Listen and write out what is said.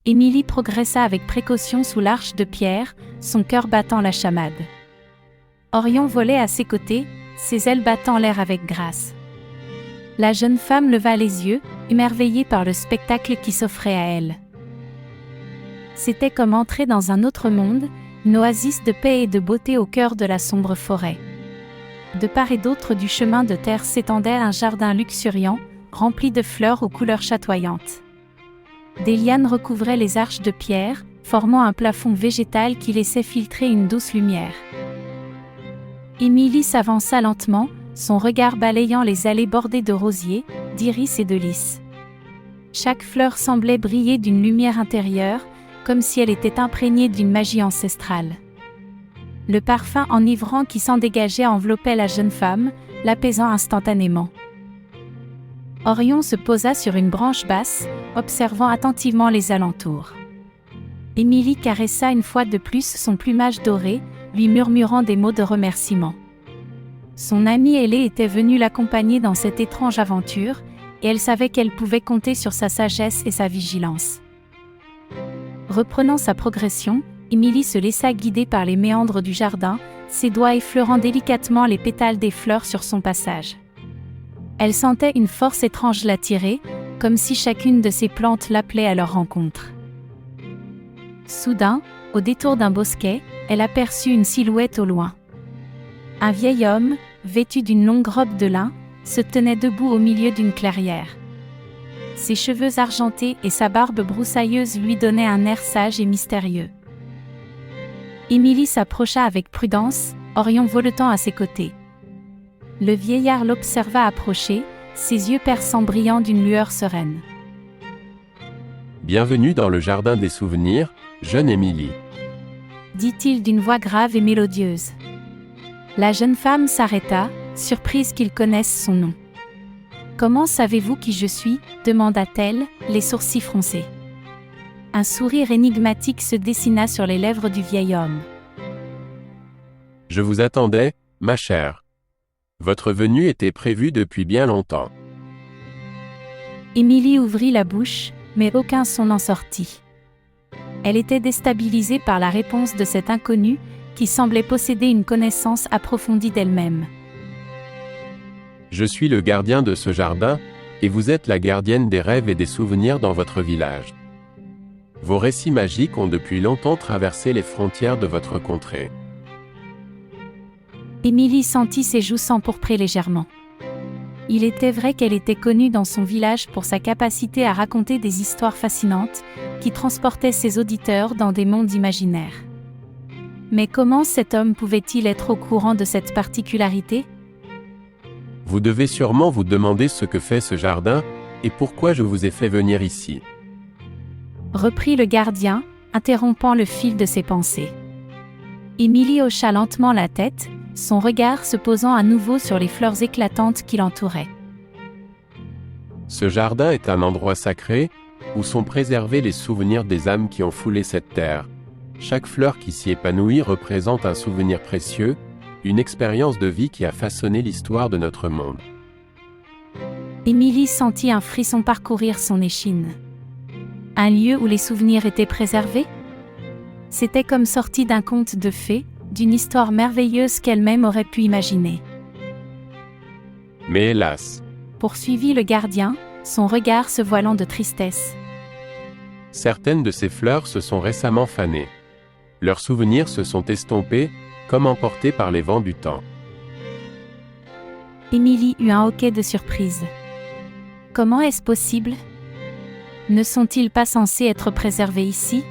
Émilie progressa avec précaution sous l'arche de pierre, son cœur battant la chamade. Orion volait à ses côtés, ses ailes battant l'air avec grâce. La jeune femme leva les yeux, émerveillée par le spectacle qui s'offrait à elle. C'était comme entrer dans un autre monde, une oasis de paix et de beauté au cœur de la sombre forêt. De part et d'autre du chemin de terre s'étendait un jardin luxuriant, rempli de fleurs aux couleurs chatoyantes. Des lianes recouvraient les arches de pierre, formant un plafond végétal qui laissait filtrer une douce lumière. Émilie s'avança lentement, son regard balayant les allées bordées de rosiers, d'iris et de lys. Chaque fleur semblait briller d'une lumière intérieure, comme si elle était imprégnée d'une magie ancestrale. Le parfum enivrant qui s'en dégageait enveloppait la jeune femme, l'apaisant instantanément. Orion se posa sur une branche basse, observant attentivement les alentours. Émilie caressa une fois de plus son plumage doré, lui murmurant des mots de remerciement. Son amie ailée était venue l'accompagner dans cette étrange aventure, et elle savait qu'elle pouvait compter sur sa sagesse et sa vigilance. Reprenant sa progression, Émilie se laissa guider par les méandres du jardin, ses doigts effleurant délicatement les pétales des fleurs sur son passage. Elle sentait une force étrange l'attirer, comme si chacune de ces plantes l'appelait à leur rencontre. Soudain, au détour d'un bosquet, elle aperçut une silhouette au loin. Un vieil homme, vêtu d'une longue robe de lin, se tenait debout au milieu d'une clairière. Ses cheveux argentés et sa barbe broussailleuse lui donnaient un air sage et mystérieux. Émilie s'approcha avec prudence, Orion voletant à ses côtés. Le vieillard l'observa approcher, ses yeux perçants brillant d'une lueur sereine. « Bienvenue dans le jardin des souvenirs, jeune Émilie. » dit-il d'une voix grave et mélodieuse. La jeune femme s'arrêta, surprise qu'il connaisse son nom. « Comment savez-vous qui je suis ?» demanda-t-elle, les sourcils froncés. Un sourire énigmatique se dessina sur les lèvres du vieil homme. « Je vous attendais, ma chère. Votre venue était prévue depuis bien longtemps. » Émilie ouvrit la bouche, mais aucun son n'en sortit. Elle était déstabilisée par la réponse de cet inconnu, qui semblait posséder une connaissance approfondie d'elle-même. « Je suis le gardien de ce jardin, et vous êtes la gardienne des rêves et des souvenirs dans votre village. Vos récits magiques ont depuis longtemps traversé les frontières de votre contrée. » Émilie sentit ses joues s'empourprer légèrement. Il était vrai qu'elle était connue dans son village pour sa capacité à raconter des histoires fascinantes, qui transportaient ses auditeurs dans des mondes imaginaires. Mais comment cet homme pouvait-il être au courant de cette particularité ? Vous devez sûrement vous demander ce que fait ce jardin, et pourquoi je vous ai fait venir ici. Reprit le gardien, interrompant le fil de ses pensées. Émilie hocha lentement la tête, son regard se posant à nouveau sur les fleurs éclatantes qui l'entouraient. Ce jardin est un endroit sacré, où sont préservés les souvenirs des âmes qui ont foulé cette terre. Chaque fleur qui s'y épanouit représente un souvenir précieux, une expérience de vie qui a façonné l'histoire de notre monde. Émilie sentit un frisson parcourir son échine. Un lieu où les souvenirs étaient préservés ? C'était comme sorti d'un conte de fées, d'une histoire merveilleuse qu'elle-même aurait pu imaginer. Mais hélas, poursuivit le gardien, son regard se voilant de tristesse. Certaines de ces fleurs se sont récemment fanées. Leurs souvenirs se sont estompés, comme emportés par les vents du temps. Émilie eut un hoquet de surprise. Comment est-ce possible ? Ne sont-ils pas censés être préservés ici ?